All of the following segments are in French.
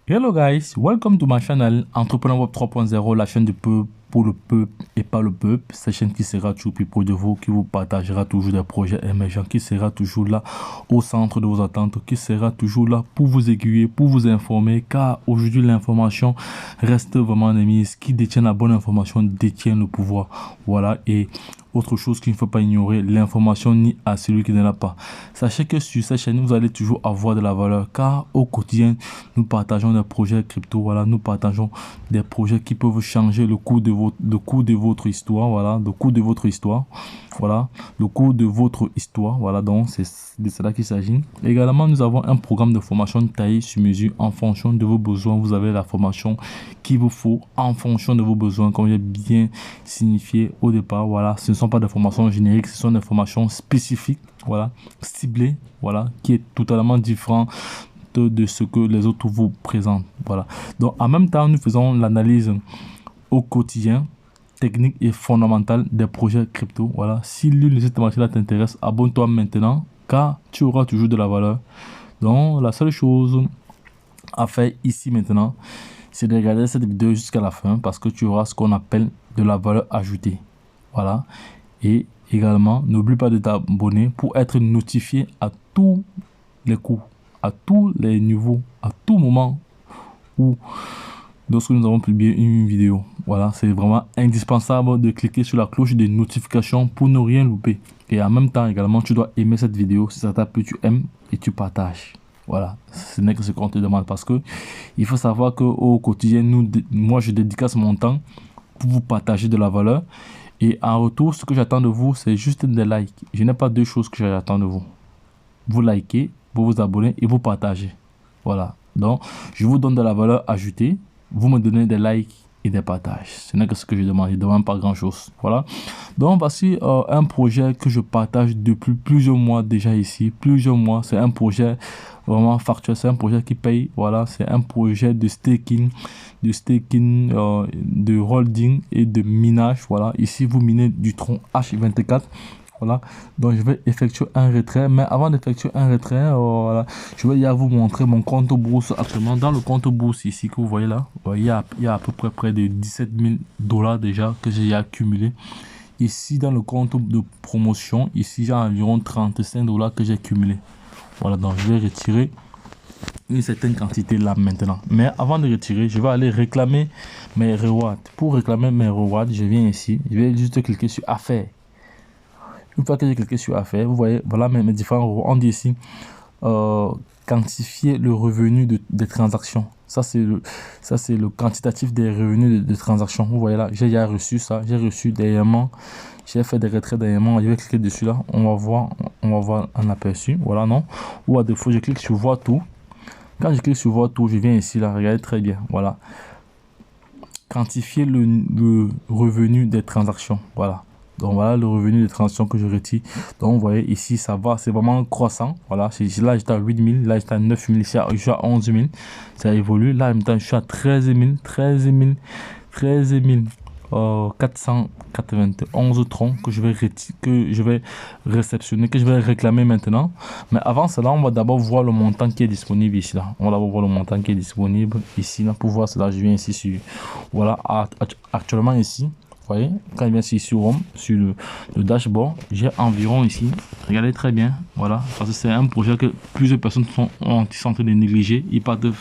Hello guys, welcome to my channel Entrepreneur Web 3.0, la chaîne du peuple pour le peuple et pas le peuple. Cette chaîne qui sera toujours plus proche de vous, qui vous partagera toujours des projets émergents, qui sera toujours là au centre de vos attentes, qui sera toujours là pour vous aiguiller, pour vous informer, car aujourd'hui l'information reste vraiment émise. Qui détient la bonne information détient le pouvoir. Voilà, et autre chose qu'il ne faut pas ignorer, l'information ni à celui qui ne l'a pas. Sachez que sur cette chaîne, vous allez toujours avoir de la valeur, car au quotidien, nous partageons des projets crypto, voilà, nous partageons des projets qui peuvent changer le cours de votre histoire, voilà, le cours de votre histoire, voilà, le cours de votre histoire, voilà, donc c'est de cela qu'il s'agit. Également, nous avons un programme de formation taillé sur mesure en fonction de vos besoins. Vous avez la formation qu'il vous faut en fonction de vos besoins, comme j'ai bien signifié au départ, voilà, ce ne sont pas des formations génériques, ce sont des formations spécifiques, voilà, ciblées, voilà, qui est totalement différent de ce que les autres vous présentent, voilà. Donc en même temps, nous faisons l'analyse au quotidien technique et fondamentale des projets crypto, voilà. Si l'une de ces thématiques t'intéresse, abonne-toi maintenant, car tu auras toujours de la valeur. Donc la seule chose à faire ici maintenant, c'est de regarder cette vidéo jusqu'à la fin, parce que tu auras ce qu'on appelle de la valeur ajoutée, voilà. Et également, n'oublie pas de t'abonner pour être notifié à tous les coups, à tous les niveaux, à tout moment où lorsque nous avons publié une vidéo. Voilà, c'est vraiment indispensable de cliquer sur la cloche de notification pour ne rien louper. Et en même temps également, tu dois aimer cette vidéo. Si ça t'a plu, tu aimes et tu partages. Voilà, ce n'est que ce qu'on te demande, parce que il faut savoir qu'au quotidien, moi je dédicace mon temps pour vous partager de la valeur. Et en retour, ce que j'attends de vous, c'est juste des likes. Je n'ai pas deux choses que j'attends de vous. Vous likez, vous vous abonnez et vous partagez. Voilà. Donc, je vous donne de la valeur ajoutée. Vous me donnez des likes et des partages. Ce n'est que ce que je demande. Je ne demande pas grand-chose. Voilà. Donc, voici un projet que je partage depuis plusieurs mois déjà ici. Plusieurs mois. C'est un projet vraiment factuel. C'est un projet qui paye. Voilà. C'est un projet de staking, de holding et de minage. Voilà. Ici, vous minez du Tron H24. Voilà, donc je vais effectuer un retrait, mais avant d'effectuer un retrait, voilà, je vais vous montrer mon compte bourse actuellement. Dans le compte bourse ici que vous voyez là, il y a à peu près de 17 000 $ déjà que j'ai accumulé. Ici dans le compte de promotion, ici j'ai environ 35 $ que j'ai cumulé. Voilà, donc je vais retirer une certaine quantité là maintenant. Mais avant de retirer, je vais aller réclamer mes rewards. Pour réclamer mes rewards, je viens ici, je vais juste cliquer sur affaires. Une fois que j'ai cliqué sur affaires, vous voyez, voilà mes différents. On dit ici quantifier le revenu des transactions. Ça c'est le quantitatif des revenus de transactions. Vous voyez là, j'ai déjà reçu ça. J'ai reçu dernièrement. J'ai fait des retraits dernièrement. Je vais cliquer dessus là. On va voir un aperçu. Voilà, non. Ou à défaut, je clique sur voir tout. Quand je clique sur voir tout, je viens ici là. Regardez très bien. Voilà. Quantifier le revenu des transactions. Voilà. Donc voilà le revenu de transactions que je retire. Donc vous voyez ici ça va, c'est vraiment croissant. Voilà, là j'étais à 8 000, là j'étais à 9 000, ici je suis à 11 000. Ça évolue. Là en même temps je suis à 13 491 troncs que je vais réceptionner, que je vais réclamer maintenant. Mais avant cela, on va d'abord voir le montant qui est disponible ici là. On va d'abord voir le montant qui est disponible ici là. Pour voir cela, je viens ici sur, voilà, actuellement ici. Vous voyez, quand je viens ici sur Home, sur le dashboard, j'ai environ ici, regardez très bien, voilà, parce que c'est un projet que plusieurs personnes sont en train de négliger. Ils partent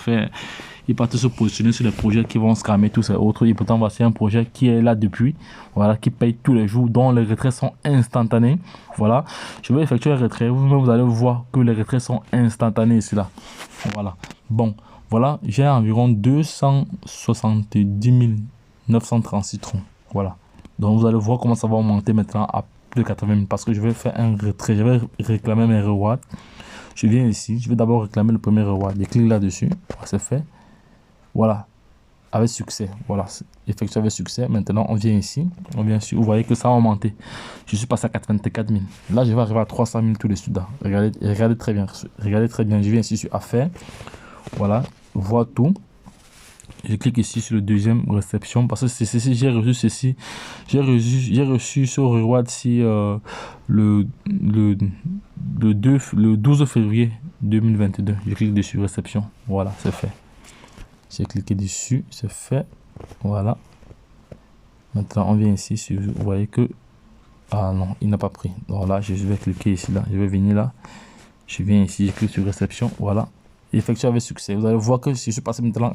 se positionner sur les projets qui vont scammer tous ces autres. Et pourtant, voici un projet qui est là depuis, voilà, qui paye tous les jours, dont les retraits sont instantanés. Voilà, je vais effectuer un retrait. Vous allez voir que les retraits sont instantanés ici là. Voilà, bon, voilà, j'ai environ 270 936 troncs. Voilà. Donc vous allez voir comment ça va augmenter maintenant à plus de 80 000, parce que je vais faire un retrait. Je vais réclamer mes rewards. Je viens ici. Je vais d'abord réclamer le premier reward. Je clique là-dessus. C'est fait. Voilà. Avec succès. Voilà. Effectué avec succès. Maintenant, on vient ici. On vient ici. Vous voyez que ça a augmenté. Je suis passé à 84 000. Là, je vais arriver à 300 000 tout de suite. Regardez très bien. Regardez très bien. Je viens ici sur affaires. Voilà. Voir tout. Je clique ici sur le deuxième réception, parce que c'est ceci, j'ai reçu ceci. J'ai reçu ce reward-ci le 12 février 2022. Je clique dessus réception. Voilà, c'est fait. J'ai cliqué dessus, c'est fait. Voilà. Maintenant, on vient ici, vous voyez que... Ah non, il n'a pas pris. Donc là, je vais cliquer ici, là. Je vais venir là. Je viens ici, je clique sur réception. Voilà. Effectué avec succès. Vous allez voir que si je suis passé maintenant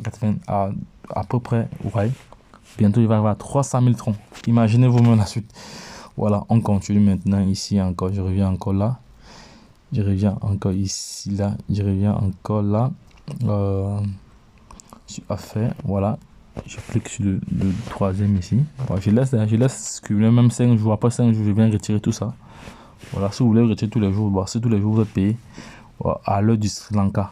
à peu près, vous voyez. Bientôt, il va y avoir 300 000 troncs. Imaginez vous-même la suite. Voilà, on continue maintenant ici encore. Je reviens encore là. Je reviens encore ici, là. Je reviens encore là. Sur affaires, voilà. Je clique sur le troisième ici. Voilà, je laisse cumuler même 5 jours. Après 5 jours, je viens retirer tout ça. Voilà, si vous voulez retirer tous les jours, bon, si tous les jours vous êtes payé voilà, à l'heure du Sri Lanka.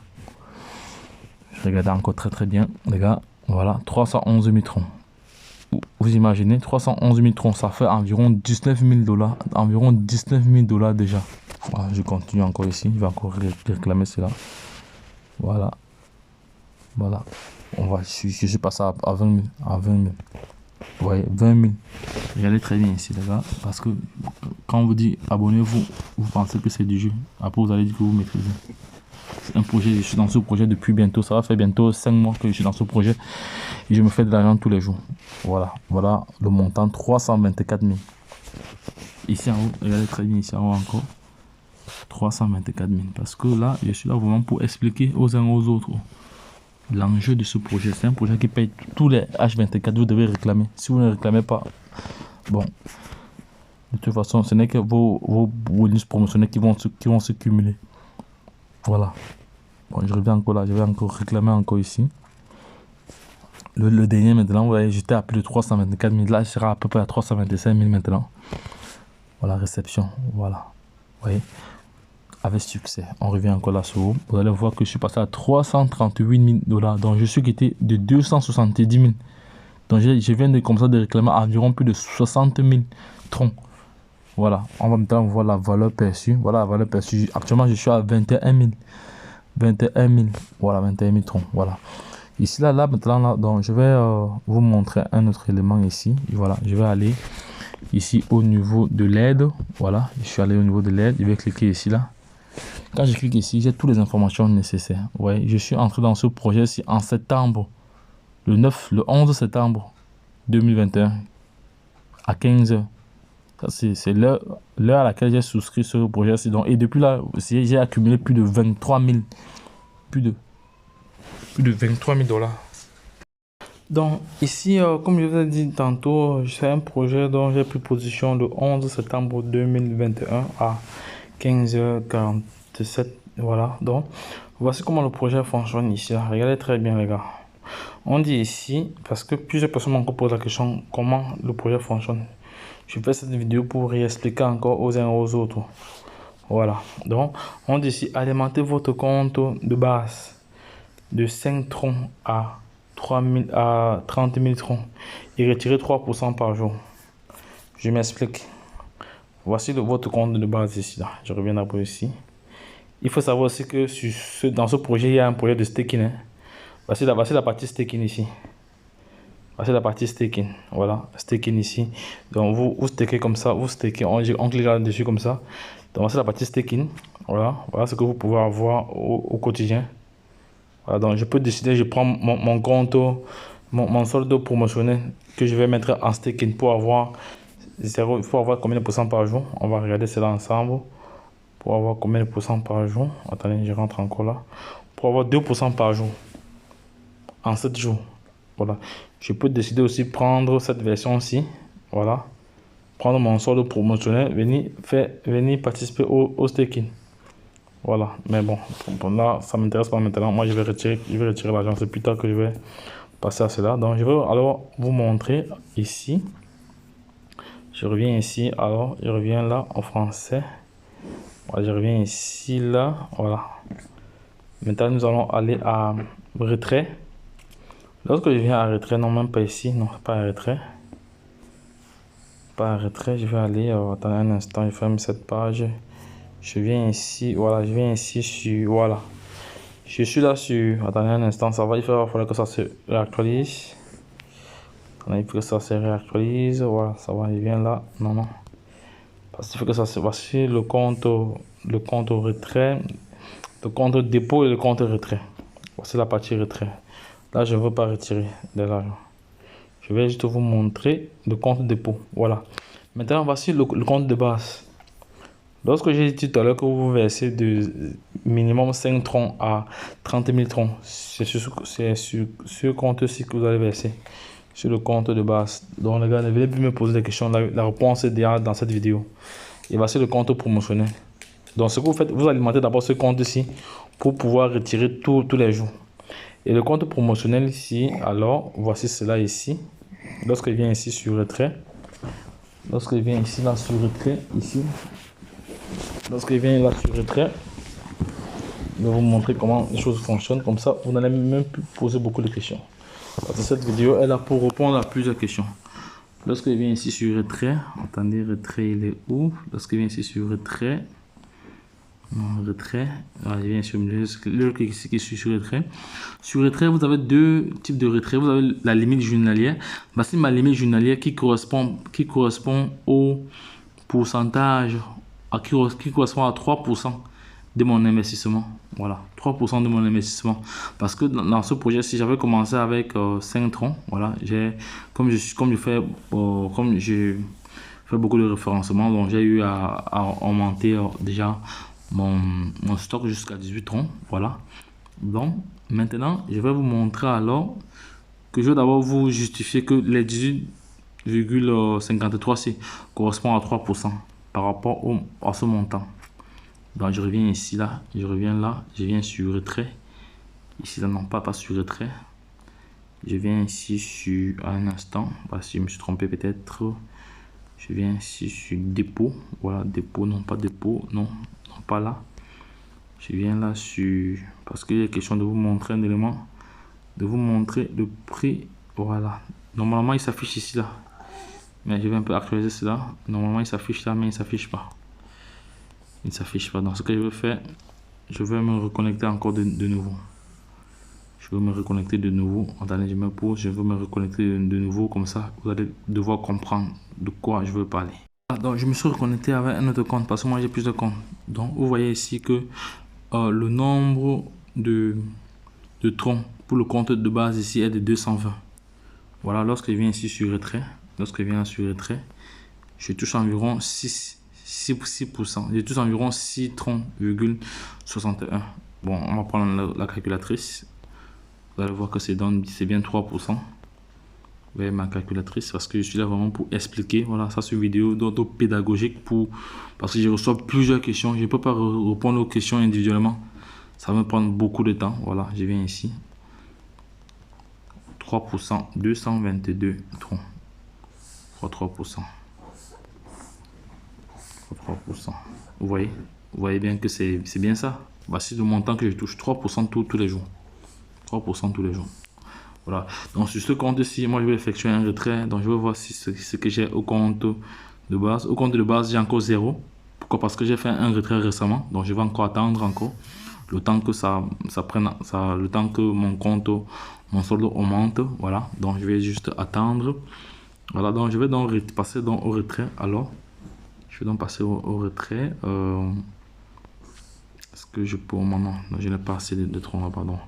Je regarde encore très bien, les gars. Voilà, 311 000 troncs. Vous imaginez, 311 000 troncs, ça fait environ 19 000 $. Environ 19 000 $ déjà. Voilà, je continue encore ici. Je vais encore réclamer cela. Voilà. Voilà. Je suis passé à 20 000. À 20 000. Vous voyez, 20 000. Regardez très bien ici, les gars. Parce que quand on vous dit abonnez-vous, vous pensez que c'est du jeu. Après, vous allez dire que vous maîtrisez. C'est un projet, je suis dans ce projet depuis bientôt. Ça va faire bientôt 5 mois que je suis dans ce projet. Et je me fais de l'argent tous les jours. Voilà. Voilà le montant 324 000. Ici en haut, regardez très bien ici en haut encore. 324 000. Parce que là, je suis là vraiment pour expliquer aux uns aux autres l'enjeu de ce projet. C'est un projet qui paye tous les H24. Vous devez réclamer. Si vous ne réclamez pas, bon, de toute façon, ce n'est que vos bonus promotionnels qui vont se cumuler. Voilà. Bon, je reviens encore là. Je vais encore réclamer encore ici. Le dernier maintenant, vous voyez, j'étais à plus de 324 000. Là, je serai à peu près à 325 000 maintenant. Voilà, réception. Voilà. Vous voyez, avec succès. On revient encore là sur haut. Vous allez voir que je suis passé à 338 000 $. Donc, je suis quitté de 270 000. Donc, je viens de commencer de réclamer environ plus de 60 000 troncs. Voilà. On va maintenant voir la valeur perçue. Voilà la valeur perçue. Actuellement, je suis à 21 000. 21 000. Voilà, 21 000 troncs. Voilà. Ici, là, maintenant, là, donc, je vais vous montrer un autre élément ici. Et voilà, je vais aller ici au niveau de l'aide. Voilà, je suis allé au niveau de l'aide. Je vais cliquer ici, là. Quand je clique ici, j'ai toutes les informations nécessaires. Ouais, je suis entré dans ce projet-ci en septembre. Le 11 septembre 2021 à 15 h. C'est l'heure à laquelle j'ai souscrit ce projet-ci. Et depuis là, j'ai accumulé plus de 23 000. Plus de 23 000 $. Donc ici, comme je vous ai dit tantôt, c'est un projet dont j'ai pris position le 11 septembre 2021 à 15 h 47. Voilà, donc voici comment le projet fonctionne ici. Regardez très bien les gars. On dit ici, parce que plusieurs personnes m'ont posé la question comment le projet fonctionne. Je fais cette vidéo pour réexpliquer encore aux uns et aux autres. Voilà, donc on dit ici alimenter votre compte de base de 5 troncs à 30 000 troncs et retirer 3% par jour. Je m'explique. Voici votre compte de base ici. Là. Je reviens d'abord ici. Il faut savoir aussi que dans ce projet, il y a un projet de staking. Hein. Voici la partie staking ici. Voici la partie staking. Voilà, staking ici. Donc vous stakez comme ça, vous stakez, on clique là-dessus comme ça. Donc voici la partie staking. Voilà, voilà ce que vous pouvez avoir au quotidien. Voilà, donc je peux décider, je prends mon compte, mon solde promotionnel que je vais mettre en staking pour avoir 0, il faut avoir combien de pourcents par jour. On va regarder cela ensemble. Pour avoir combien de pourcents par jour. Attendez, je rentre encore là. Pour avoir 2% par jour. En 7 jours. Voilà. Je peux décider aussi de prendre cette version-ci. Voilà. Prendre mon solde promotionnel. Venir participer au staking. Voilà. Mais bon, là, ça ne m'intéresse pas maintenant. Moi, je vais retirer l'argent. C'est plus tard que je vais passer à cela. Donc, je vais alors vous montrer ici. Je reviens ici. Alors, je reviens là en français. Voilà, je reviens ici, là. Voilà. Maintenant, nous allons aller à retrait. Lorsque je viens à retrait, non, même pas ici. Non, pas à retrait. Pas à retrait. Je vais aller. Attendez un instant, je ferme cette page. Je viens ici. Voilà, je viens ici sur. Voilà. Je suis là sur. Attendez un instant, ça va. Il faudra que ça se réactualise. Attendez, il faut que ça se réactualise. Voilà, ça va. Je viens là. Non, non. Parce qu'il faut que ça se. Voici le compte retrait. Le compte dépôt et le compte retrait. Voici la partie retrait. Là, je ne veux pas retirer de l'argent. Je vais juste vous montrer le compte dépôt. Voilà. Maintenant, voici le compte de base. Lorsque j'ai dit tout à l'heure que vous versez de minimum 5 troncs à 30 000 troncs, c'est sur ce compte-ci que vous allez verser. Sur le compte de base. Donc, les gars, ne venez plus me poser des questions. La réponse est déjà dans cette vidéo. Et voici le compte promotionnel. Donc, ce que vous faites, vous alimentez d'abord ce compte-ci pour pouvoir retirer tous les jours. Et le compte promotionnel ici, alors, voici cela ici. Lorsqu'il vient ici sur retrait, lorsqu'il vient ici là sur retrait, ici, lorsqu'il vient là sur retrait, je vais vous montrer comment les choses fonctionnent. Comme ça, vous n'allez même plus poser beaucoup de questions. Parce que cette vidéo est là pour répondre à plusieurs questions. Lorsqu'il vient ici sur retrait, attendez, retrait il est où? Lorsqu'il vient ici sur retrait, retrait, voilà, il vient sur le clic ici qui est sur retrait. Sur retrait, vous avez deux types de retrait. Vous avez la limite journalière. Voici ma limite journalière qui correspond au pourcentage, qui correspond à 3% de mon investissement. Voilà, 3% de mon investissement. Parce que dans ce projet, si j'avais commencé avec 5 troncs, voilà, comme je fais beaucoup de référencement, donc j'ai eu à augmenter déjà mon stock jusqu'à 18 troncs. Voilà. Donc, maintenant, je vais vous montrer alors que je vais d'abord vous justifier que les 18,53 correspond à 3% par rapport à ce montant. Donc, je reviens ici, là, je reviens là, je viens sur retrait. Ici, là, non, pas sur retrait. Je viens ici sur un instant, parce que je me suis trompé peut-être. Je viens ici sur dépôt. Voilà, dépôt, non, pas dépôt, non, pas là. Je viens là sur, parce qu'il est question de vous montrer un élément, de vous montrer le prix. Voilà, normalement il s'affiche ici là, mais je vais un peu actualiser cela. Normalement il s'affiche là, mais il s'affiche pas. Il ne s'affiche pas. Donc ce que je vais faire, je vais me reconnecter encore de nouveau. Je vais me reconnecter de nouveau. Attendez, je me pose, je vais me reconnecter de nouveau, comme ça vous allez devoir comprendre de quoi je veux parler. Donc je me suis reconnecté avec un autre compte parce que moi j'ai plus de comptes. Donc vous voyez ici que le nombre de troncs pour le compte de base ici est de 220. Voilà, lorsque je viens ici sur retrait, je touche environ 6%. Je touche environ 6 troncs,61. Bon, on va prendre la calculatrice. Vous allez voir que c'est bien 3%. Vous voyez ma calculatrice, parce que je suis là vraiment pour expliquer. Voilà, ça c'est une vidéo pédagogique parce que je reçois plusieurs questions. Je ne peux pas répondre aux questions individuellement. Ça va me prendre beaucoup de temps. Voilà, je viens ici. 3%, 222 troncs. 3%. 3%. Vous voyez bien que c'est bien ça. Voici le montant que je touche. 3% tous les jours. 3% tous les jours. Voilà. Donc sur ce compte-ci, moi je vais effectuer un retrait. Donc je vais voir si ce que j'ai au compte de base. Au compte de base, j'ai encore 0. Pourquoi? Parce que j'ai fait un retrait récemment. Donc je vais encore attendre encore. Le temps que ça prenne, le temps que mon solde augmente. Voilà. Donc je vais juste attendre. Voilà. Donc je vais donc passer au retrait. Alors, je vais donc passer au retrait. Est-ce que je peux maintenant? Non, je n'ai pas assez de troncs là, pardon.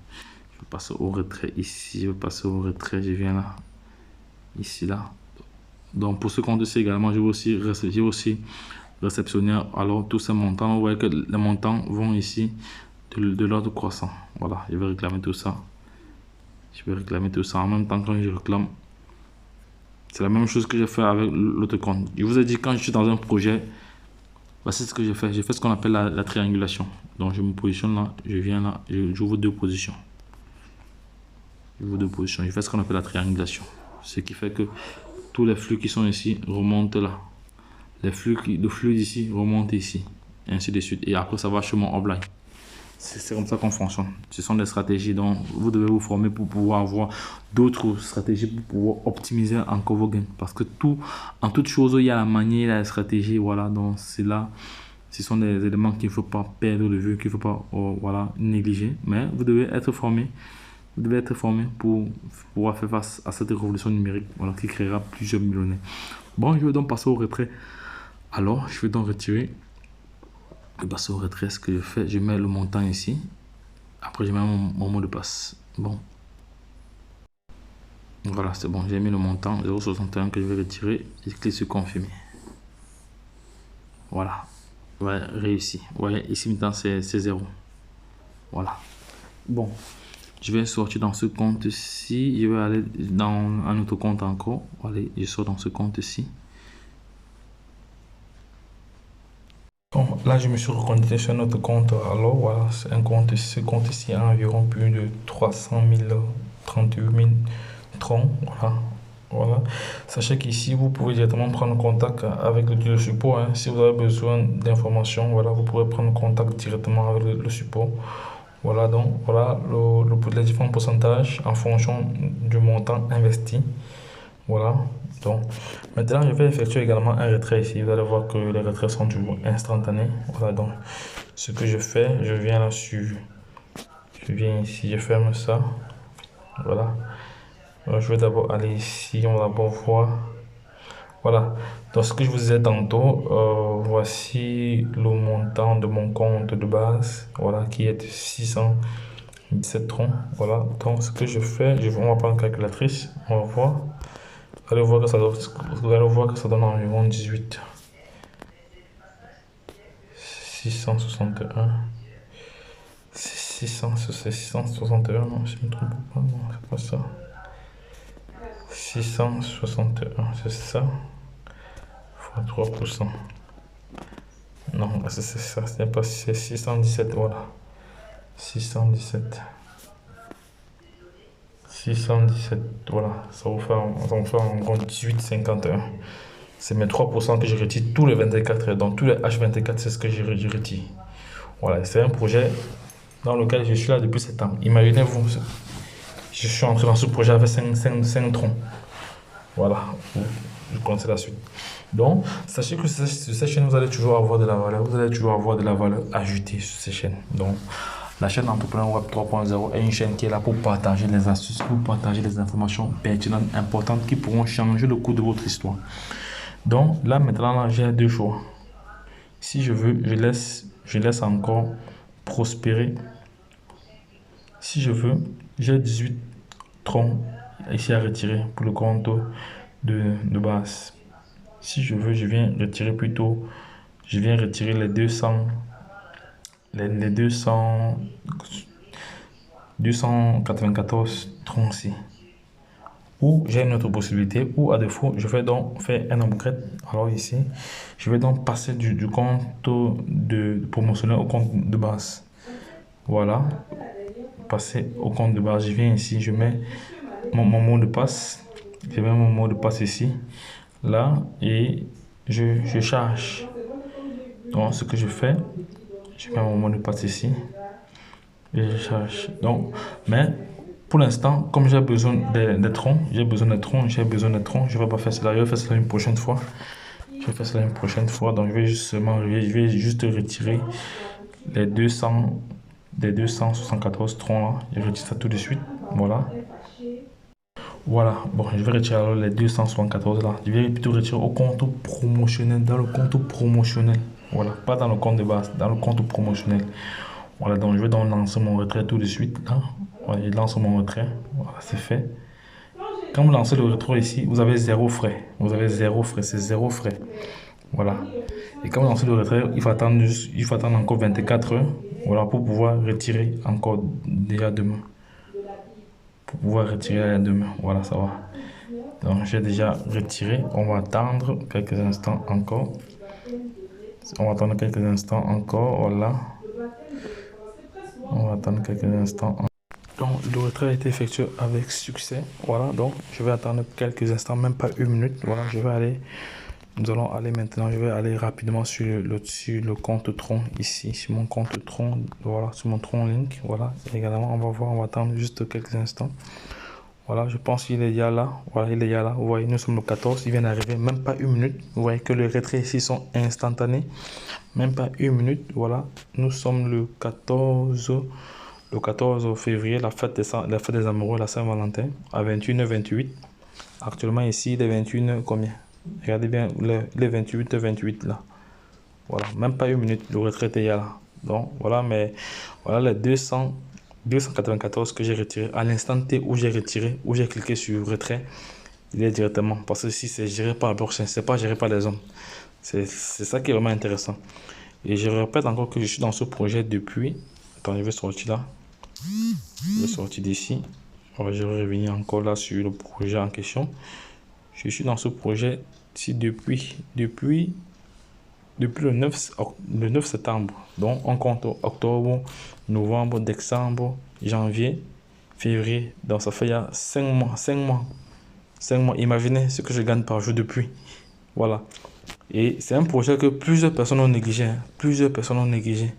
Je vais passer au retrait ici. Je vais passer au retrait. Je viens là. Ici, là. Donc pour ce compte-ci également, je vais aussi réceptionner alors tous ces montants. Vous voyez que les montants vont ici de l'ordre croissant. Voilà, je vais réclamer tout ça. Je vais réclamer tout ça en même temps quand je réclame. C'est la même chose que j'ai fait avec l'autre compte. Je vous ai dit, quand je suis dans un projet, voici ce que j'ai fait. J'ai fait ce qu'on appelle la triangulation. Donc je me positionne là, je viens là, j'ouvre deux positions. Je fais ce qu'on appelle la triangulation. Ce qui fait que tous les flux qui sont ici remontent là. Le flux d'ici remonte ici. Et ainsi de suite. Et après, ça va chez mon upline. C'est comme ça qu'on fonctionne. Ce sont des stratégies dont vous devez vous former pour pouvoir avoir d'autres stratégies pour pouvoir optimiser encore vos gains. Parce que en toute chose, il y a la manière, il y a la stratégie. Voilà, donc c'est là. Ce sont des éléments qu'il ne faut pas perdre de vue, qu'il ne faut pas voilà, négliger. Mais vous devez être formé. Vous devez être formé pour pouvoir faire face à cette révolution numérique, voilà, qui créera plusieurs millionnaires. Bon, je vais donc passer au retrait. Alors, je vais donc retirer. Je passe au retrait. Ce que je fais, je mets le montant ici. Après, je mets mon mot de passe. Bon. Voilà, c'est bon, j'ai mis le montant 0,61 que je vais retirer. Je clique sur confirmer. Voilà. Ouais, réussi. Ouais, ici maintenant c'est 0. Voilà. Bon, je vais sortir dans ce compte-ci. Je vais aller dans un autre compte encore. Allez, je sors dans ce compte-ci. Bon, là, je me suis reconnecté sur notre compte. Alors, voilà, c'est un compte. Ce compte-ci a environ plus de 300 000, 38 000 troncs. Voilà. Voilà. Sachez qu'ici, vous pouvez directement prendre contact avec le support. Hein. Si vous avez besoin d'informations, voilà, vous pourrez prendre contact directement avec le support. Voilà, donc, voilà les différents pourcentages en fonction du montant investi. Voilà. Donc, maintenant, je vais effectuer également un retrait ici. Vous allez voir que les retraits sont toujours instantanés. Voilà, donc, ce que je fais, je viens là-dessus. Je viens ici, je ferme ça. Voilà. Alors, je vais d'abord aller ici, on va d'abord voir. Voilà. Donc, ce que je vous disais tantôt, voici le montant de mon compte de base. Voilà, qui est de 617 troncs. Voilà. Donc, ce que je fais, on va prendre une calculatrice. On va voir. Vous allez voir que ça donne environ 18. 661. 661, non, je ne me trompe pas, non, c'est pas ça. 661, c'est ça. Fois 3%. Non, c'est ça, c'est pas, c'est 617, voilà. 617. 617, voilà, ça vous fait en gros 18,51. C'est mes 3% que je retire tous les 24 heures. Donc tous les H24, c'est ce que je retire. Voilà, c'est un projet dans lequel je suis là depuis septembre. Imaginez-vous, je suis entré dans ce projet avec 5 troncs. Voilà, je compte la suite. Donc, sachez que sur cette chaîne, vous allez toujours avoir de la valeur. Vous allez toujours avoir de la valeur ajoutée sur ces chaînes. Donc, la chaîne Entrepreneur Web 3.0 est une chaîne qui est là pour partager les astuces, pour partager les informations pertinentes, importantes qui pourront changer le cours de votre histoire. Donc, là, maintenant, j'ai deux choix. Si je veux, je laisse encore prospérer. Si je veux, j'ai 18 troncs ici à retirer pour le compte de base. Si je veux, je viens retirer plutôt, je viens retirer les 294 troncs ici. Ou j'ai une autre possibilité, ou à défaut, je vais donc faire un upgrade. Alors ici, je vais donc passer du compte de promotionnel au compte de base. Voilà, passer au compte de base. Je viens ici, je mets mon mot de passe. Je mets mon mot de passe ici, là, et je charge. Donc, ce que je fais, je mets mon mot de passe ici et je charge. Donc, mais pour l'instant, comme j'ai besoin des troncs, je ne vais pas faire cela. Je vais faire cela une prochaine fois. Donc, je vais juste retirer les 274 troncs là. Je retire ça tout de suite. Voilà. Voilà, bon, je vais retirer alors les 274 là. Je vais plutôt retirer au compte promotionnel, dans le compte promotionnel. Voilà, pas dans le compte de base, dans le compte promotionnel. Voilà, donc je vais donc lancer mon retrait tout de suite là. Voilà, je lance mon retrait. Voilà, c'est fait. Quand vous lancez le retrait ici, vous avez zéro frais. Vous avez zéro frais, c'est zéro frais. Voilà. Et quand vous lancez le retrait, il faut attendre encore 24 heures. Voilà, pour pouvoir retirer encore déjà demain. Pour pouvoir retirer demain. Voilà, ça va. Donc, j'ai déjà retiré. On va attendre quelques instants encore. Voilà. On va attendre quelques instants. Donc, le retrait a été effectué avec succès. Voilà, donc, je vais attendre quelques instants, même pas une minute. Voilà, nous allons aller maintenant, je vais aller rapidement sur le compte Tron, ici, sur mon compte Tron, voilà, sur mon Tron Link, voilà. Et également, on va attendre juste quelques instants. Voilà, je pense qu'il est déjà là. Voilà, il est déjà là. Vous voyez, nous sommes le 14, il vient d'arriver, même pas une minute. Vous voyez que les retraits ici sont instantanés. Même pas une minute, voilà. Nous sommes le 14 février, la fête des amoureux, la Saint-Valentin, à 21h28. Actuellement ici, il est 21h combien? Regardez bien les 28h28 là. Voilà, même pas une minute, le retrait est là. Donc voilà, mais voilà les 294 que j'ai retiré. À l'instant T où j'ai retiré, où j'ai cliqué sur retrait, il est directement. Parce que si c'est géré par la blockchain, c'est pas géré par les hommes. C'est ça qui est vraiment intéressant. Et je répète encore que je suis dans ce projet depuis. Attends, je vais sortir là. Je vais sortir d'ici. Je vais revenir encore là sur le projet en question. Je suis dans ce projet ici depuis le 9 septembre. Donc, on compte octobre, novembre, décembre, janvier, février. Donc, ça fait il y a 5 mois. 5 mois. 5 mois. Imaginez ce que je gagne par jour depuis. Voilà. Et c'est un projet que plusieurs personnes ont négligé. Plusieurs personnes ont négligé.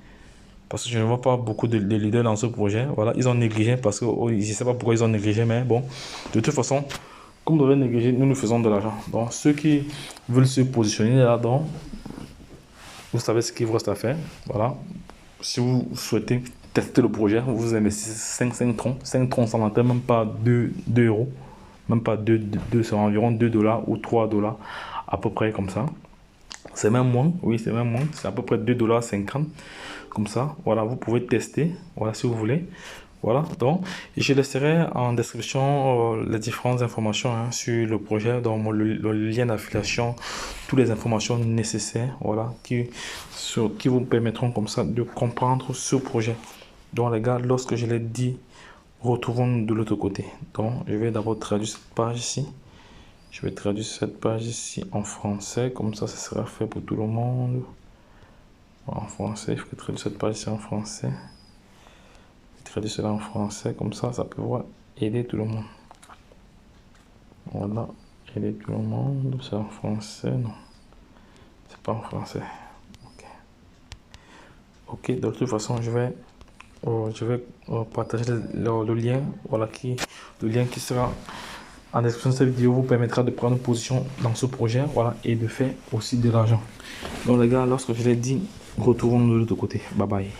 Parce que je ne vois pas beaucoup de leaders dans ce projet. Voilà, ils ont négligé parce que je ne sais pas pourquoi ils ont négligé, mais bon, de toute façon, comme nous devons négliger, nous faisons de l'argent. Donc, ceux qui veulent se positionner là-dedans, vous savez ce qu'il vous reste à faire. Voilà. Si vous souhaitez tester le projet, vous investissez 5 troncs. 5 troncs, ça n'atteint même pas 2 euros. Même pas 2, c'est environ 2 dollars ou 3 dollars, à peu près comme ça. C'est même moins, oui, c'est même moins. C'est à peu près 2,50 $. Comme ça, voilà, vous pouvez tester, voilà, si vous voulez. Voilà, donc, je laisserai en description les différentes informations sur le projet, donc le lien d'affiliation, toutes les informations nécessaires, voilà, qui vous permettront comme ça de comprendre ce projet. Donc, les gars, lorsque je l'ai dit, retrouvons de l'autre côté. Donc, je vais d'abord traduire cette page ici. Je vais traduire cette page ici en français, comme ça sera fait pour tout le monde. En français, il faut traduire cette page ici en français. Je traduis cela en français, comme ça peut aider tout le monde. Voilà, aider tout le monde. C'est en français, non. C'est pas en français. Ok, de toute façon, je vais partager le lien, voilà, le lien qui sera en description de cette vidéo vous permettra de prendre position dans ce projet, voilà, et de faire aussi de l'argent. Donc les gars, lorsque je l'ai dit, retrouvons de l'autre côté. Bye bye.